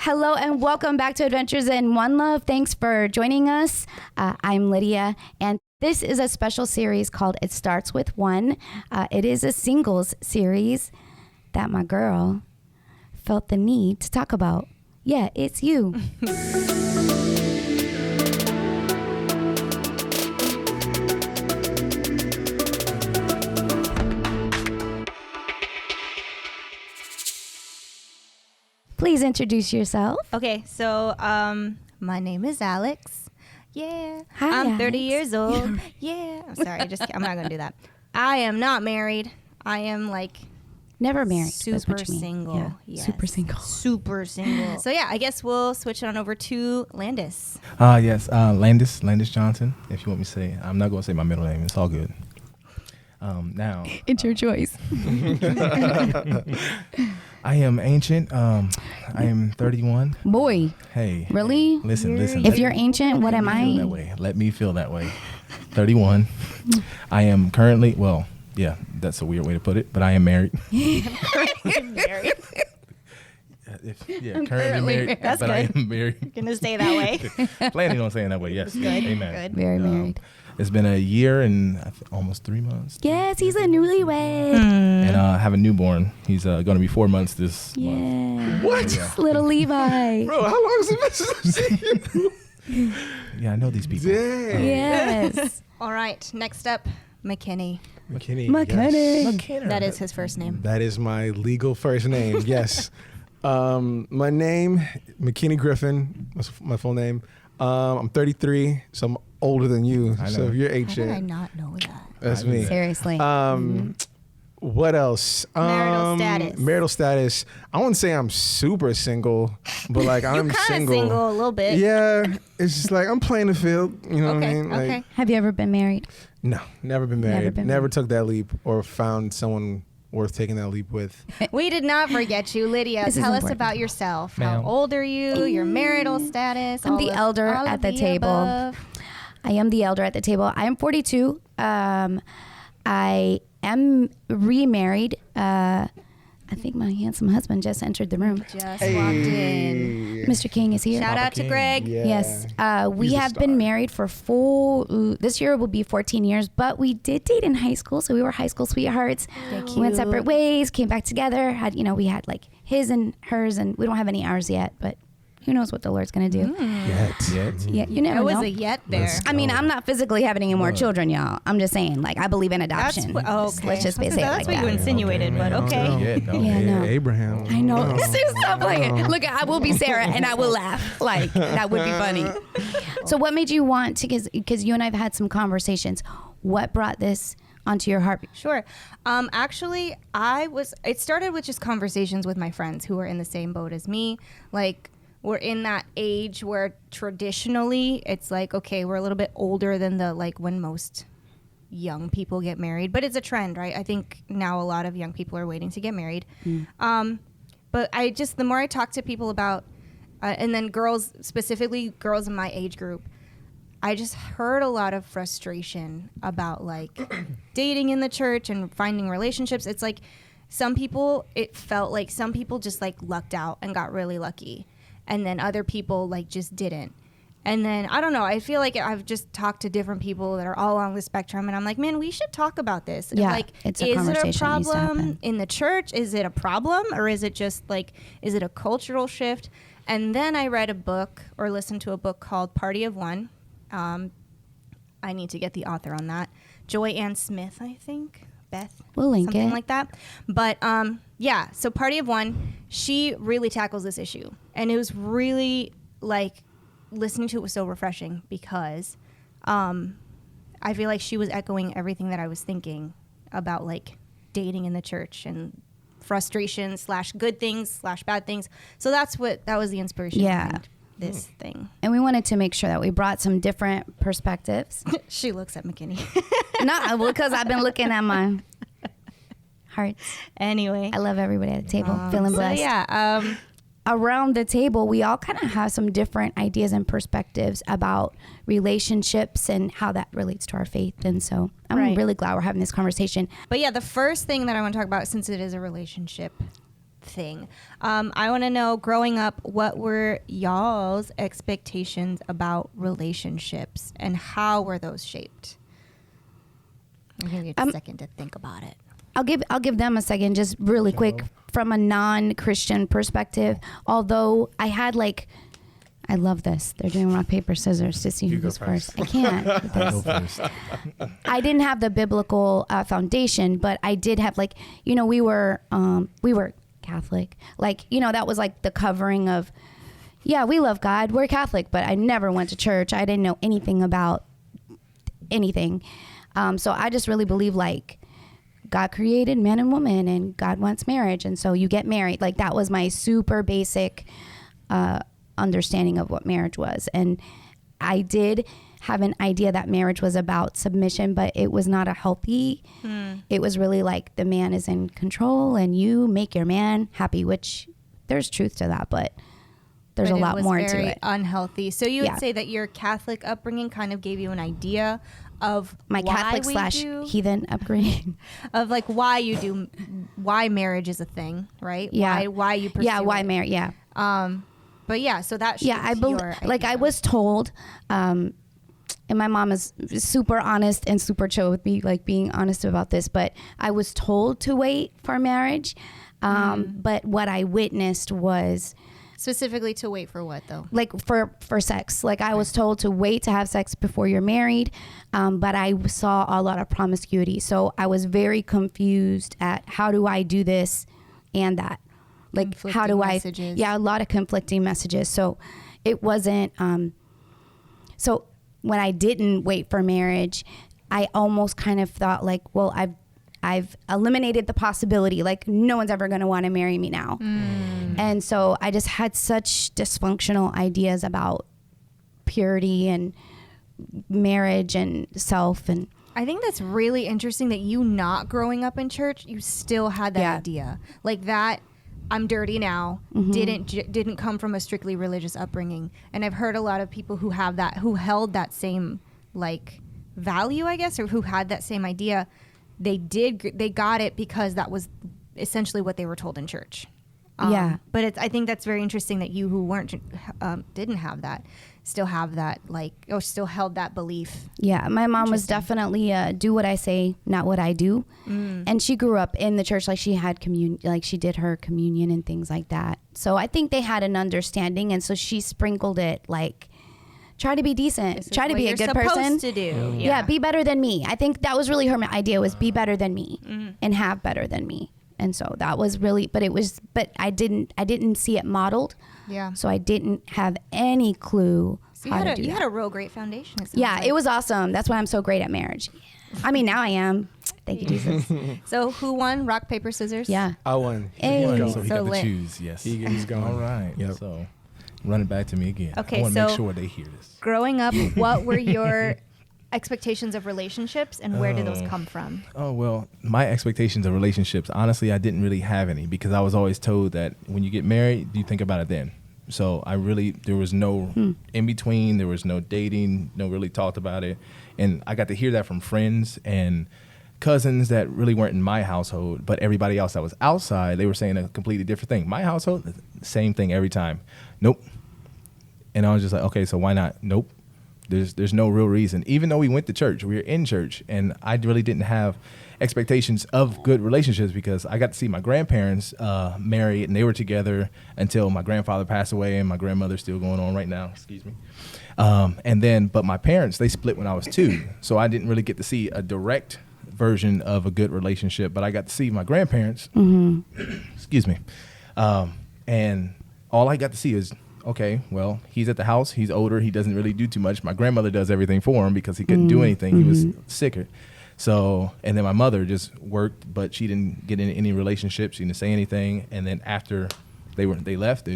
Hello and welcome back to Adventures in One Love. Thanks for joining us. I'm Lydia, and this is a special series called It Starts With One. It is a singles series that my girl felt the need to talk about. Yeah, it's you. Please introduce yourself. Okay, so my name is Alex. Yeah. Hi, I'm 30 Alex. years old. Yeah. I'm sorry, I'm not going to do that. I am not married. I am like Never married. That's super what you mean. single. Yeah. Yes. Super single. Super single. So yeah, I guess we'll switch it on over to Landis. Yes, Landis Johnson, if you want me to say. I'm not going to say my middle name. It's all good. Now. It's your choice. I am ancient. I am 31. Boy. Hey. Really? Listen. If you're ancient, what am I? That way. Let me feel that way. 31. I am currently, well, yeah, that's a weird way to put it, but I am married. Currently married. Currently married. That's but good. I am married. Gonna stay that way. Planning on saying that way, yes. Good. Amen. Good. Very married. It's been a year and almost 3 months. Yes, he's a newlywed. And I have a newborn. He's going to be 4 months this month. Yeah. What? Yeah. Little Levi. Bro, how long has it been since I've seen you? Yeah, I know these people. Dang. Yes. All right, next up, McKinney. McKinney. McKinney. Yes. That is his first name. That is my legal first name, yes. My name, McKinney Griffin, that's my full name. I'm 33, so I'm older than you. I know. So if you're How did I ancient, not know that? that's I knew me. that. Seriously. What else? Marital status. Marital status. I wouldn't say I'm super single, but like I'm You're kind of single. single a little bit. Yeah, it's just like I'm playing the field. You know what I Okay. mean? Like, Okay. Have you ever been married? no, never been married. been Never took that leap or found someone worth taking that leap with. We did not forget you, Lydia. This is Tell us important. about yourself. Ma'am. How old are you? Your marital status? I'm the elder all at of the table. above. I am the elder at the table. I am 42. I am remarried. I think my handsome husband just entered the room. Just walked in. Mr. King is here. Shout out to King. Greg. Yeah. Yes. We He's the have been star. married for this year will be 14 years, but we did date in high school. So we were high school sweethearts. We went separate ways, came back together, we had like his and hers, and we don't have any ours yet, but who knows what the Lord's going to do. Yet. Yeah, you never There was know. a yet there. Let's I mean, I'm not physically having any more children, y'all. I'm just saying, like, I believe in That's adoption. what, okay. Let's just say it That's like what you that. insinuated, but okay. Yeah, no. Abraham. I know. Stop playing. Look, I will be Sarah, and I will laugh. Like, that would be funny. So what made you want to, because you and I have had some conversations, what brought this onto your heart? Sure. Actually, it started with just conversations with my friends who were in the same boat as me. Like, we're in that age where traditionally it's like, okay, we're a little bit older than when most young people get married, but it's a trend, right? I think now a lot of young people are waiting to get married. But the more I talk to people about, and then girls, specifically girls in my age group, I just heard a lot of frustration about like dating in the church and finding relationships. It's like it felt like some people just like lucked out and got really lucky. And then other people like just didn't. And then, I don't know, I feel like I've just talked to different people that are all along the spectrum. And I'm like, man, we should talk about this. Yeah, like, it's a is it conversation a that needs to problem happen. in the church? Is it a problem? Or is it just like, is it a cultural shift? And then I read a book or listened to a book called Party of One. I need to get the author on that. Joy Ann Smith, I think. Beth. We'll link something it. like that. But yeah, so Party of One, she really tackles this issue. And it was really like listening to it was so refreshing because I feel like she was echoing everything that I was thinking about like dating in the church and frustration / good things / bad things. So that was the inspiration behind this thing. And we wanted to make sure that we brought some different perspectives. She looks at McKinney. No, because I've been looking at my hearts. Anyway. I love everybody at the table. Feeling blessed. So yeah. Around the table, we all kind of have some different ideas and perspectives about relationships and how that relates to our faith. And so I'm Right. really glad we're having this conversation. But yeah, the first thing that I want to talk about, since it is a relationship thing. I want to know, growing up, what were y'all's expectations about relationships, and how were those shaped? I'm gonna give you a second to think about it. I'll give them a second, just really quick, from a non-Christian perspective. Although I had I love this. They're doing rock, paper, scissors to see who goes first. I can't. with Go this. first. I didn't have the biblical foundation, but I did have we were Catholic. That was the covering of, yeah, we love God. We're Catholic, but I never went to church. I didn't know anything about anything. So I just really believe God created man and woman, and God wants marriage, and so you get married. That was my super basic understanding of what marriage was. And I did have an idea that marriage was about submission, but it was not a healthy. It was really the man is in control and you make your man happy, which there's truth to that, but there's a lot more to it. Very unhealthy. So you would say that your Catholic upbringing kind of gave you an idea of my Catholic / heathen upbringing of why marriage is a thing, right? Yeah. Why you pursue why marriage? Yeah. But yeah, so that I I was told, and my mom is super honest and super chill with me, being honest about this, but I was told to wait for marriage. But what I witnessed was, specifically to wait for what though? For sex. I was told to wait to have sex before you're married, but I saw a lot of promiscuity. So I was very confused at how do I do this and that. How do messages. a lot of conflicting messages. So it wasn't, so when I didn't wait for marriage, I almost kind of thought well, I've eliminated the possibility, no one's ever going to want to marry me now. And so I just had such dysfunctional ideas about purity and marriage and self. And I think that's really interesting that you, not growing up in church, you still had that idea. That I'm dirty now didn't come from a strictly religious upbringing. And I've heard a lot of people who have that, who held that same value, I guess, or who had that same idea. They got it because that was essentially what they were told in church. But I think that's very interesting that you, who didn't have that, still have that, or still held that belief. Yeah, my mom was definitely do what I say, not what I do. And she grew up in the church, she had she did her communion and things like that. So I think they had an understanding, and so she sprinkled it try to be decent, try to be a good person. To do. Yeah, be better than me. I think that was really her idea, was be better than me and have better than me. And so that was really, but I didn't see it modeled. Yeah. So I didn't have any clue how to do that. You had a real great foundation. It was awesome. That's why I'm so great at marriage. I mean, now I am. Thank you, Jesus. So who won? Rock, paper, scissors? Yeah. I won. Hey. So he got to choose. Yes. He's going. All right. Yep. So run it back to me again. Okay, I want to so make sure they hear this. Growing up, what were your expectations of relationships, and where did those come from? Oh, well, my expectations of relationships, honestly, I didn't really have any, because I was always told that when you get married, you think about it then. So there was no in between, there was no dating, no really talked about it. And I got to hear that from friends and cousins that really weren't in my household, but everybody else that was outside, they were saying a completely different thing. My household, same thing every time. Nope. And I was just like, okay, so why not? Nope. There's no real reason. Even though we went to church, we were in church, and I really didn't have expectations of good relationships, because I got to see my grandparents married, and they were together until my grandfather passed away, and my grandmother's still going on right now. Excuse me. But my parents, they split when I was 2, so I didn't really get to see a direct version of a good relationship, but I got to see my grandparents. Excuse me. And all I got to see is, okay, well, he's at the house, he's older, he doesn't really do too much. My grandmother does everything for him because he couldn't do anything. He was sicker. So, and then my mother just worked, but she didn't get in any relationships. She didn't say anything. And then after they left,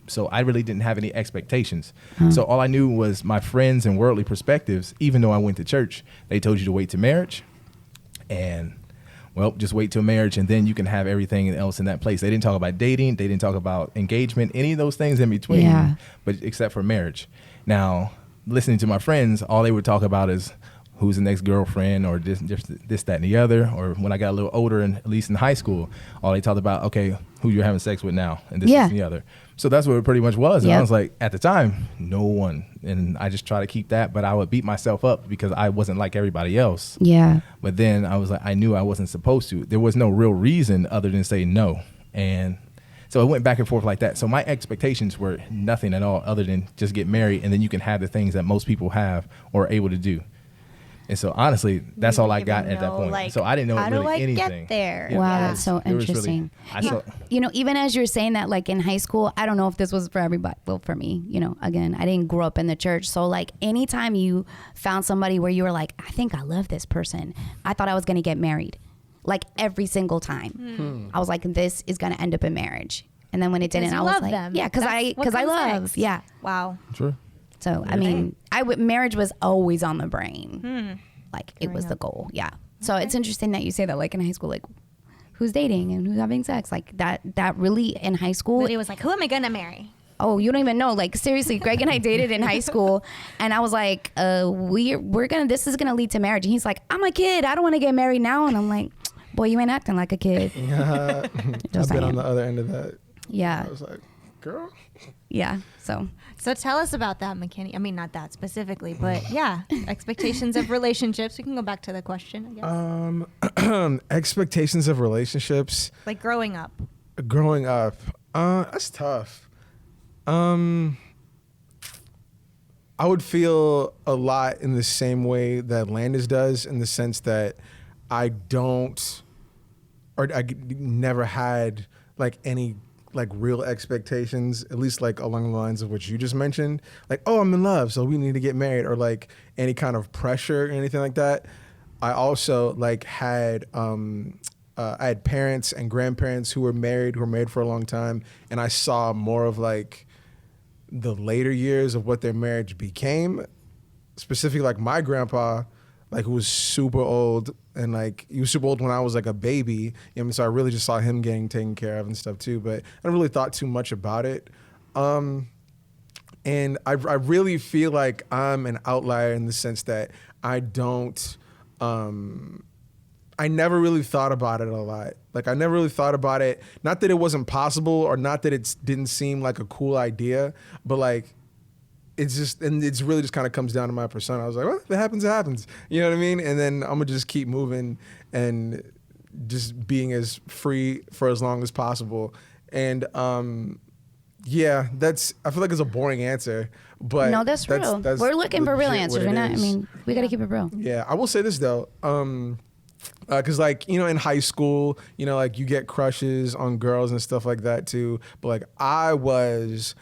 so I really didn't have any expectations. So all I knew was my friends and worldly perspectives. Even though I went to church, they told you to wait to marriage, and well, just wait till marriage, and then you can have everything else in that place. They didn't talk about dating. They didn't talk about engagement, any of those things in between, but except for marriage. Now, listening to my friends, all they would talk about is who's the next girlfriend or this, that, and the other. Or when I got a little older, and at least in high school, all they talked about, okay, who you're having sex with now, and this and the other. So that's what it pretty much was. And I was like, at the time, no one. And I just try to keep that, but I would beat myself up because I wasn't like everybody else. Yeah. But then I was like, I knew I wasn't supposed to. There was no real reason other than say no. And so it went back and forth like that. So my expectations were nothing at all other than just get married, and then you can have the things that most people have or are able to do. And so honestly, that's all I got at that point. Like, so I didn't know how really do I anything. get there? Yeah. Wow, that's so It was interesting. really, Even as you're saying that, like in high school, I don't know if this was for everybody. Well, for me, again, I didn't grow up in the church. So like anytime you found somebody where you were like, I think I love this person, I thought I was going to get married. Like every single time. I was like, this is going to end up in marriage. And then when it didn't, I was like, them. yeah, because I love. Next. Yeah. Wow. True. So, I mean, marriage was always on the brain. Like it was the goal. Yeah. So it's interesting that you say that, like in high school, like who's dating and who's having sex, like that really in high school. Lydia was like, who am I going to marry? Oh, you don't even know. Like seriously, Greg and I dated in high school, and I was like, this is gonna lead to marriage. And he's like, I'm a kid. I don't want to get married now. And I'm like, boy, you ain't acting like a kid. I've been on the other end of that. Yeah. I was like, girl. Yeah. So tell us about that, McKinney. I mean, not that specifically, but yeah, expectations of relationships. We can go back to the question, I guess. Expectations of relationships. Like growing up. That's tough. I would feel a lot in the same way that Landis does, in the sense that I never had like any like real expectations, at least like along the lines of what you just mentioned, like, oh, I'm in love, so we need to get married, or like any kind of pressure or anything like that. I also like had I had parents and grandparents who were married for a long time, and I saw more of like the later years of what their marriage became. Specifically, like my grandpa, like who was super old, and like he was super old when I was like a baby. So I really just saw him getting taken care of and stuff too. But I don't really thought too much about it. And I really feel like I'm an outlier in the sense that I never really thought about it a lot. Like I never really thought about it. Not that it wasn't possible, or not that it didn't seem like a cool idea, but like it's really just kind of comes down to my persona. I was like, well, if it happens, it happens. You know what I mean? And then I'm gonna just keep moving and just being as free for as long as possible. And yeah, I feel like it's a boring answer, but no, that's real. We're looking for real answers. We're not. I mean, we got to keep it real. Yeah, I will say this though. Because like, in high school, like you get crushes on girls and stuff like that too. But like I was,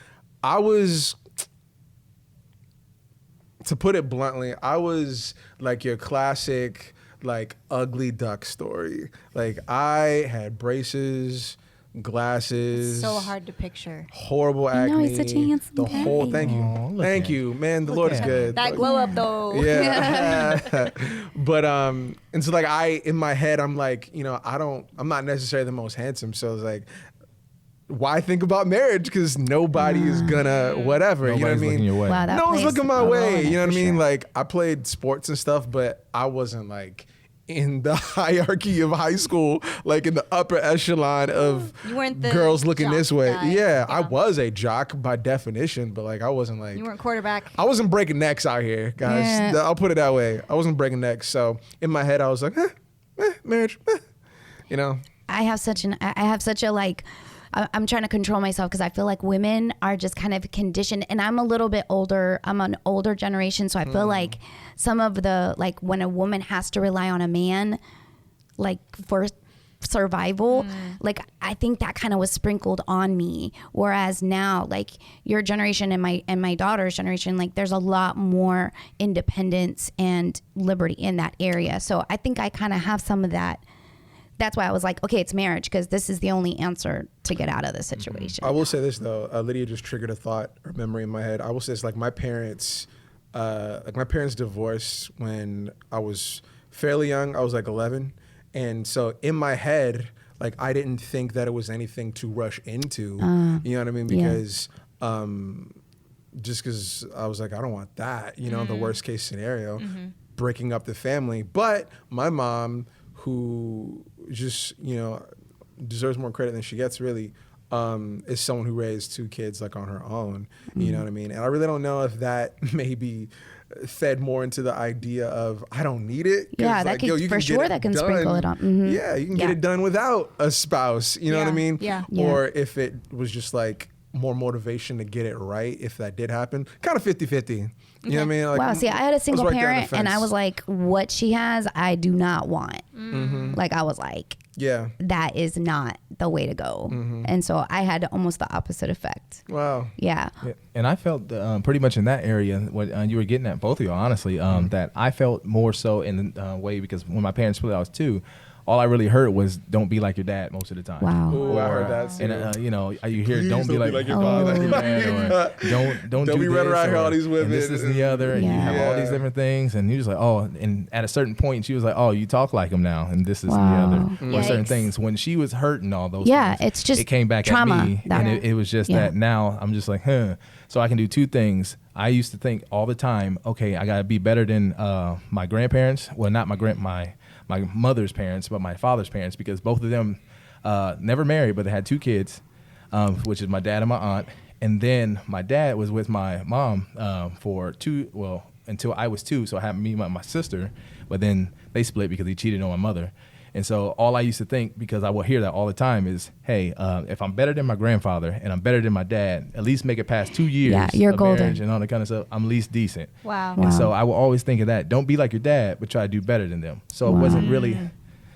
to put it bluntly, I was like your classic, like ugly duck story. Like I had braces, glasses. It's so hard to picture. Horrible acne. No, he's such a handsome guy. Thank you, man. The Lord is good. That glow up though. Yeah. But and so like in my head, I'm like, I'm not necessarily the most handsome. So it's like, why think about marriage? Because nobody is gonna whatever. Nobody's you know what I mean? looking your way. Wow, that No one's plays looking my a role way. in it You know what I for mean? sure. Like I played sports and stuff, but I wasn't like in the hierarchy of high school, like in the upper echelon of You weren't the girls looking jock this way. guy. Yeah, I was a jock by definition, but like I wasn't like You weren't quarterback. I wasn't breaking necks out here, guys. Yeah. I'll put it that way. I wasn't breaking necks. So in my head, I was like, marriage, I have such a like, I'm trying to control myself because I feel like women are just kind of conditioned, and I'm a little bit older. I'm an older generation. So I feel like some of the, like when a woman has to rely on a man, like for survival, like I think that kind of was sprinkled on me. Whereas now, like your generation and my daughter's generation, like there's a lot more independence and liberty in that area. So I think I kind of have some of that. That's why I was like, okay, it's marriage, because this is the only answer to get out of this situation. I will say this though, Lydia just triggered a thought or memory in my head. I will say this, like my parents divorced when I was fairly young. I was like 11. And so in my head, like I didn't think that it was anything to rush into, you know what I mean? Because just because I was like, I don't want that, the worst case scenario. breaking up the family. But my mom, who just, deserves more credit than she gets, really, is someone who raised 2 kids like on her own. You know what I mean? And I really don't know if that maybe fed more into the idea of I don't need it. Yeah, that can for sure that can sprinkle it on. Mm-hmm. Yeah, you can get it done without a spouse. You know what I mean? Yeah. Or if it was just like more motivation to get it right, if that did happen, kind of 50-50. You know what I mean? Like, Wow. See, I had a single right there on the parent, and I fence. was like, "What she has, I do not want." Mm-hmm. Like I was like, Yeah. that is not the way to go. And so I had almost the opposite effect. Wow. Yeah. Yeah, and I felt pretty much in that area what you were getting at, both of y'all, honestly, that I felt more so in the way because when my parents split, I was 2. All I really heard was "Don't be like your dad" most of the time. Wow. Ooh, I heard that too. And you hear Please "Don't be like your Oh. father. dad," or don't Don't do be running this, around here or, all these women. and this and the other, and you have all these Yeah. different things, and you're just like, oh. And at a certain point, she was like, "Oh, you talk like him now," and this is Wow. and the other, or certain Yikes. things. When she was hurting all those, Yeah, things, it's just it came back trauma at me, that- and it was just Yeah. that now I'm just like, huh. So I can do 2 things. I used to think all the time, okay, I gotta be better than my grandparents. Well, not my mother's parents, but my father's parents, because both of them never married, but they had 2 kids, which is my dad and my aunt. And then my dad was with my mom until I was 2. So I had me and my sister, but then they split because he cheated on my mother. And so all I used to think, because I will hear that all the time, is, hey, if I'm better than my grandfather and I'm better than my dad, at least make it past 2 years Yeah, you're of golden. marriage and all that kind of stuff, I'm at least decent. Wow. Wow. And so I will always think of that. Don't be like your dad, but try to do better than them. So Wow. it wasn't really,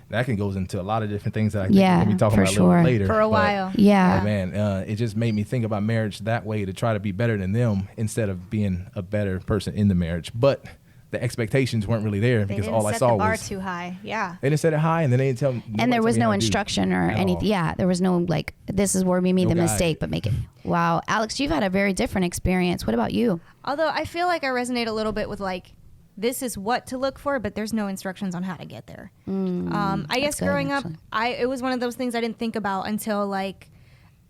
that can goes into a lot of different things that I think Yeah, we'll be talking for about a sure. little later. For a But, while. Yeah. man, it just made me think about marriage that way, to try to be better than them instead of being a better person in the marriage. But the expectations weren't really there They because didn't all I set saw the bar was too high. Yeah. they didn't set it high, and then they didn't tell. And there was no instruction or at anything. all. Yeah, there was no like, this is where we made No the guide. mistake, but make it. Wow, Alex, you've had a very different experience. What about you? Although I feel like I resonate a little bit with like, this is what to look for, but there's no instructions on how to get there. I guess good, growing actually. up, it was one of those things I didn't think about until like,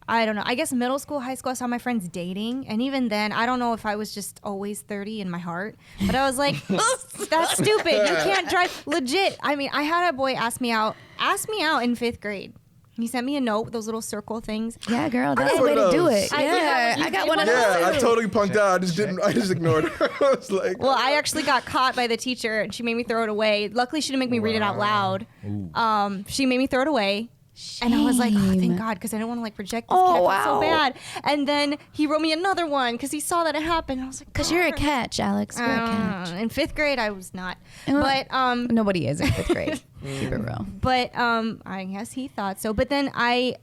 I don't know. I guess middle school, high school, I saw my friends dating. And even then, I don't know if I was just always 30 in my heart. But I was like, that's stupid. You can't drive. Legit. I mean, I had a boy ask me out in 5th grade. He sent me a note with those little circle things. Yeah, girl, that's got the way one to of do those. it. I Yeah, I got one of those. Yeah, I too. totally punked out. I just ignored her. I was like, Well, I actually got caught by the teacher, and she made me throw it away. Luckily, she didn't make me read it out loud. She made me throw it away. And I was like, oh, thank God, because I didn't want to like reject this Oh, kid. I felt wow. so bad. And then he wrote me another one because he saw that it happened. I was like, Because you're a darn. catch, Alex. You're a catch. In 5th grade, I was not. Uh, But Nobody is in 5th grade. Keep it real. I guess he thought so. But then I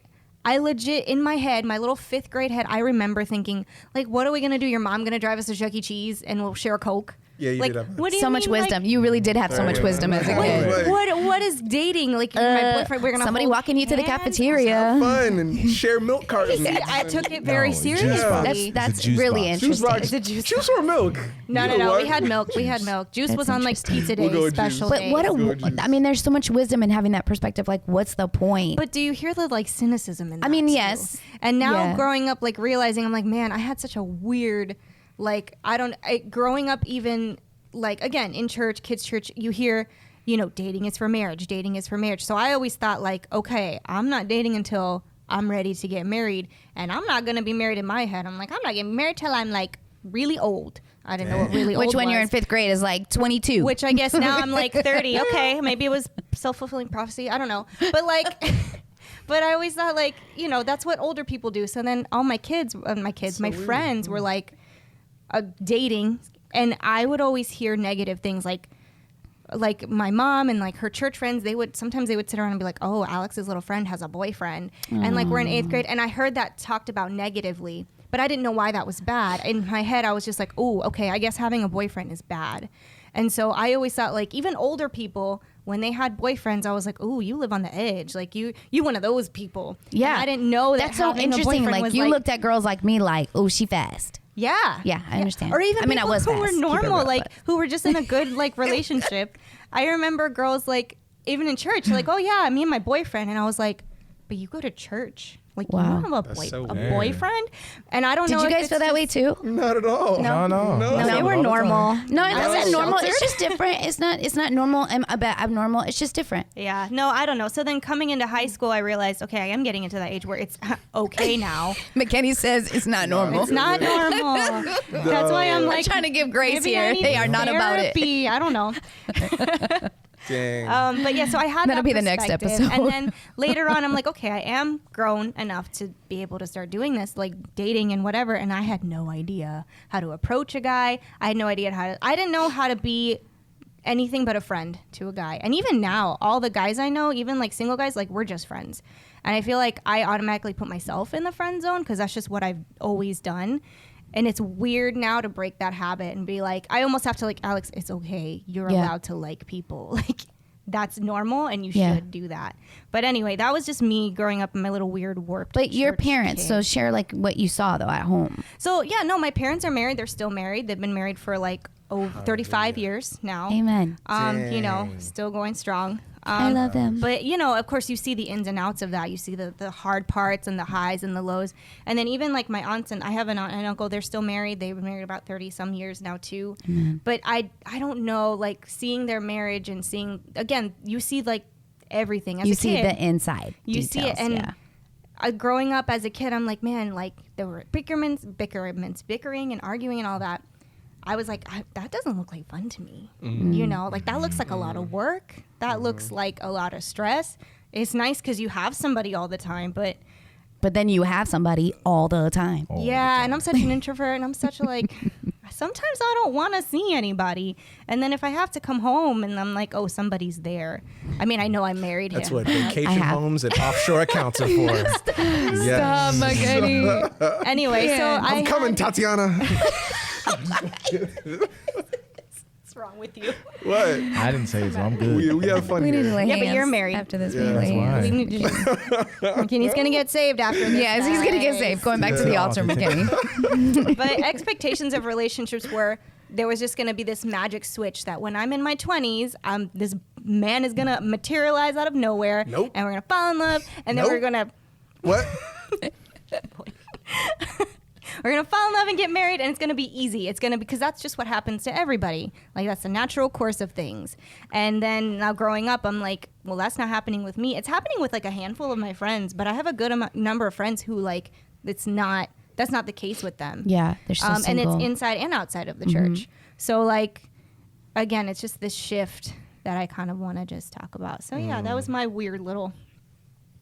legit, in my head, my little 5th grade head, I remember thinking, like, what are we going to do? Your mom going to drive us to Chuck E. Cheese and we'll share a Coke? Yeah, you like, did have that. what do you So much mean, like, wisdom. You really did have so much Right. wisdom as a Right. kid. Right. What is dating? Like, my boyfriend, we're going to Somebody walking you to the cafeteria. fun and share milk cartons. I took it very No, juice seriously. box. That's It's a juice really box. Juice interesting. box. It's a juice Juice or milk? No. You know We what? had milk. We had milk. Juice That's was on like interesting. pizza We'll days, go with special But days. what Go juice. I mean, there's so much wisdom in having that perspective. Like, what's the point? But do you hear the like cynicism in that? I mean, too? yes. And now Yeah. growing up, like realizing, I'm like, man, I had such a weird, like, growing up even like, again, in church, kids' church, you hear, dating is for marriage. Dating is for marriage. So I always thought like, okay, I'm not dating until I'm ready to get married. And I'm not going to be married in my head. I'm like, I'm not getting married till I'm like really old. I didn't know what really old Which when you're in was. 5th grade is like 22. Which I guess now I'm like 30. Okay, maybe it was self-fulfilling prophecy. I don't know. But like, but I always thought like, that's what older people do. So then all my friends were like dating, and I would always hear negative things like my mom and like her church friends, sometimes they would sit around and be like, oh, Alex's little friend has a boyfriend. And like we're in 8th grade, and I heard that talked about negatively, but I didn't know why that was bad. In my head, I was just like, oh, okay, I guess having a boyfriend is bad. And so I always thought like even older people, when they had boyfriends, I was like, oh, you live on the edge. Like you one of those people. Yeah. And I didn't know that That's so having a interesting. boyfriend Like, was you looked at girls like me like, oh, she fast. Yeah. Yeah, I understand. Or even I mean, I people was who fast. were Keep it normal, real, like but- who were just in a good like relationship. I remember girls like even in church, like, oh yeah, me and my boyfriend, and I was like, but you go to church. Like, Wow. you don't have That's so a weird. boyfriend? And I don't Did know you if guys it's feel that way just- too? Not at all. No. No, they were All the time. normal. No, it I was isn't normal. sheltered. It's just different. It's not normal and a bit abnormal. It's just different. Yeah, no, I don't know. So then coming into high school, I realized, okay, I am getting into that age where it's okay now. McKenny says it's not normal. It's not normal. That's why I'm like trying to give grace maybe I here. need They are not about it. therapy. I don't know. Dang. But yeah, so I had That'll that be the next perspective. episode. And then later on, I'm like, okay, I am grown enough to be able to start doing this, like dating and whatever. And I had no idea how to approach a guy. I had no idea I didn't know how to be anything but a friend to a guy. And even now, all the guys I know, even like single guys, like we're just friends. And I feel like I automatically put myself in the friend zone because that's just what I've always done. And it's weird now to break that habit and be like, I almost have to like, Alex, it's okay. You're Yeah. allowed to like people. Like that's normal and you Yeah. should do that. But anyway, that was just me growing up in my little weird warped. But your church parents, kid. so share like what you saw though at home. So yeah, no, my parents are married. They're still married. They've been married for like 35 years now. Amen. You know, Dang. still going strong. I love them. But you know, of course, you see the ins and outs of that. You see the hard parts and the highs and the lows. And then even like my aunts and I have an aunt and uncle. They're still married. They've been married about 30 some years now too. But I don't know. Like seeing their marriage and seeing again, you see like everything as You a see kid. the inside. You see it, details, and yeah. growing up as a kid, I'm like, man, like there were bickering and arguing and all that. I was like, that doesn't look like fun to me. You know, like that looks like a lot of work. That looks like a lot of stress. It's nice because you have somebody all the time, but But then you have somebody all the time. All the yeah, time. and I'm such an introvert, and I'm such a like. Sometimes I don't want to see anybody, and then if I have to come home, and I'm like, oh, somebody's there. I mean, I know I married That's him. what vacation have. homes and offshore accounts are for. Yes. McKenny. Anyway, so I'm coming, Tatiana. What's wrong with you? What? I didn't say it, so I'm good. We have fun We need to here. lay Yeah, but hands you're married. after this. Yeah, we that's lay why. hands. We need to just, he's gonna get saved after this. Yes, he's gonna get guys. saved. Going back to the Yeah. altar, McKenny. But expectations of relationships were there was just gonna be this magic switch that when I'm in my 20s, this man is gonna materialize out of nowhere, Nope. and we're gonna fall in love, and then Nope. we're gonna What? fall in love and get married, and it's gonna be easy. It's gonna because that's just what happens to everybody. Like that's the natural course of things. And then now growing up, I'm like, well, that's not happening with me. It's happening with like a handful of my friends, but I have a good number of friends who like that's not the case with them. Yeah, they're still And single. it's inside and outside of the church. So like, again, it's just this shift that I kind of want to just talk about. So yeah, that was my weird little.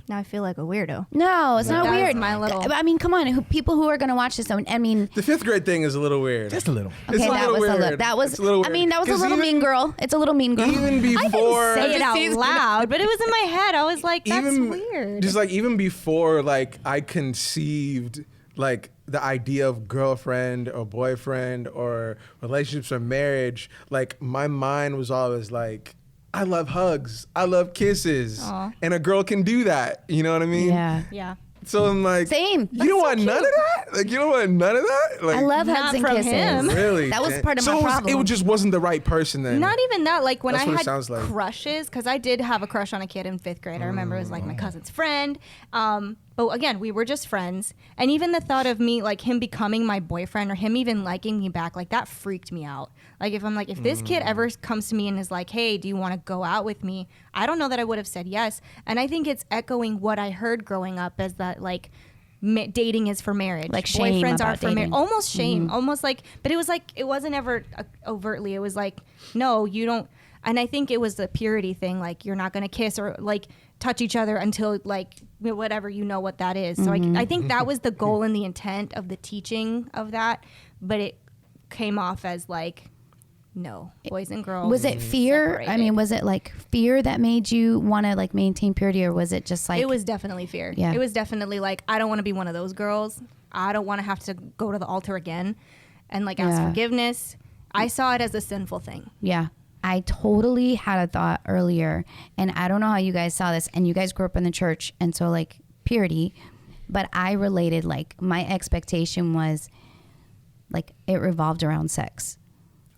Now I feel like a weirdo. No, it's not That was weird. my little- I mean, come on, people who are going to watch this. I mean, The 5th grade thing is a little weird. Just a little. It's okay, a that little was a weird. little. That was. It's a little I mean, that was a 'Cause little even- mean girl. It's a little mean girl. Even before, Say it out Just- loud, but it was in my head. I was like, that's even weird. Just like even before, like I conceived like the idea of girlfriend or boyfriend or relationships or marriage. Like my mind was always like, I love hugs, I love kisses, Aw. and a girl can do that. You know what I mean? Yeah. yeah. So I'm like, Same. You don't want none of that? Like you don't want none of that? Like I love Not hugs and from kisses. him. really. That was Dang. part of so my it was- problem. It just wasn't the right person then. Not even that. Like when That's I what it had sounds like. crushes, because I did have a crush on a kid in 5th grade. I remember it was like my cousin's friend. But again, we were just friends. And even the thought of me, like him becoming my boyfriend or him even liking me back, like that freaked me out. Like if I'm like, if this kid ever comes to me and is like, hey, do you want to go out with me? I don't know that I would have said yes. And I think it's echoing what I heard growing up as that like, dating is for marriage. Like shame boyfriends about are for marriage. dating. Almost shame. Almost like, but it was like it wasn't ever overtly. It was like, no, you don't. And I think it was the purity thing. Like you're not gonna kiss or like touch each other until like whatever you know what that is. So I think that was the goal and the intent of the teaching of that. But it came off as like, no, boys and girls. Was it fear? I separated. mean, was it like fear that made you want to like maintain purity, or was it just like It was definitely fear. Yeah. It was definitely like, I don't want to be one of those girls. I don't want to have to go to the altar again and like ask Yeah. forgiveness. I saw it as a sinful thing. Yeah. I totally had a thought earlier, and I don't know how you guys saw this, and you guys grew up in the church, and so like purity, but I related, like my expectation was like it revolved around sex.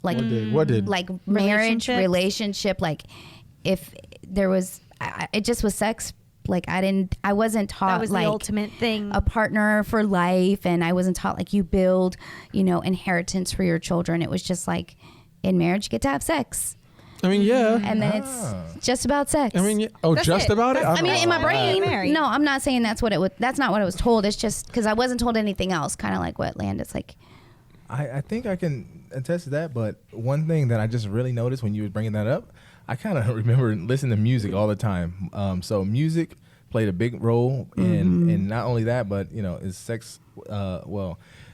Like What did? like marriage, Relationships? relationship, like if there was, it just was sex Like I wasn't taught That was like the ultimate thing. a partner for life, and I wasn't taught like you build, inheritance for your children. It was just like in marriage you get to have sex. I mean, yeah. And then it's just about sex. I mean, That's just it. about it? That's- I mean, in my brain, married. no, I'm not saying that's not what I was told. It's just because I wasn't told anything else. Kind of like what Landis like. I think I can attest to that, but one thing that I just really noticed when you were bringing that up, I kind of remember listening to music all the time. So music played a big role in not only that, but is sex.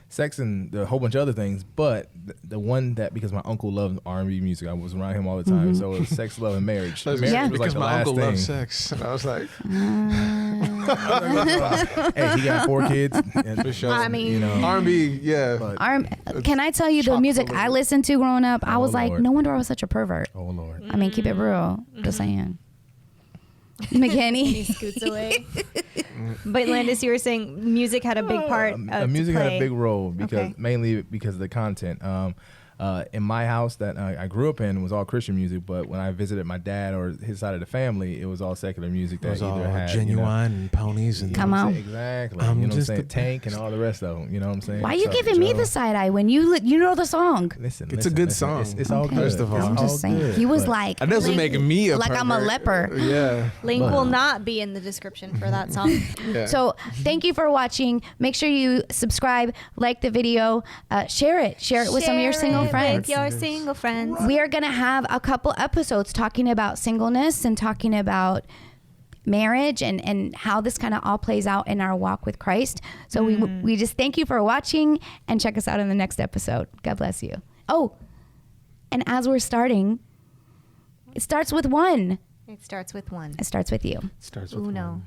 Sex and a whole bunch of other things, but the one that, because my uncle loved R&B music, I was around him all the time. So it was sex, love, and marriage. That's Yeah. was like because the my last uncle thing. loves sex. And I was like, Hey, he got 4 kids. And, for sure. I mean, R&B, yeah. but, Can I tell you the chock music full of I it. listened to growing up? I Oh, was like, Lord. no wonder I was such a pervert. oh Lord. I mean, keep it real. Just saying. he McKinney. scoots away. But Landis, you were saying music had a big part. Music to had play. a big role because Okay. mainly because of the content. In my house that I grew up in was all Christian music, but when I visited my dad or his side of the family, it was all secular music It that was all either had Genuine and ponies and Come on. exactly. I'm You know what I'm just saying? a- Tank and all the rest of them. You know what I'm saying? Why are you So, giving me Joe, the side eye when you know the song? Listen, It's a good song. It's all Okay. good. First of all. It's I'm all just saying. good, He was but- like, That doesn't Link- make me a like I'm a pervert. leper. Yeah. Link will not be in the description for that song. Yeah. So thank you for watching. Make sure you subscribe, like the video, share it with some of your single Share it friends. With your single friends. We are going to have a couple episodes talking about singleness and talking about marriage and how this kind of all plays out in our walk with Christ. So we just thank you for watching, and check us out in the next episode. God bless you. Oh, and as we're starting, it starts with one. It starts with one. It starts with you. Starts with Uno. one.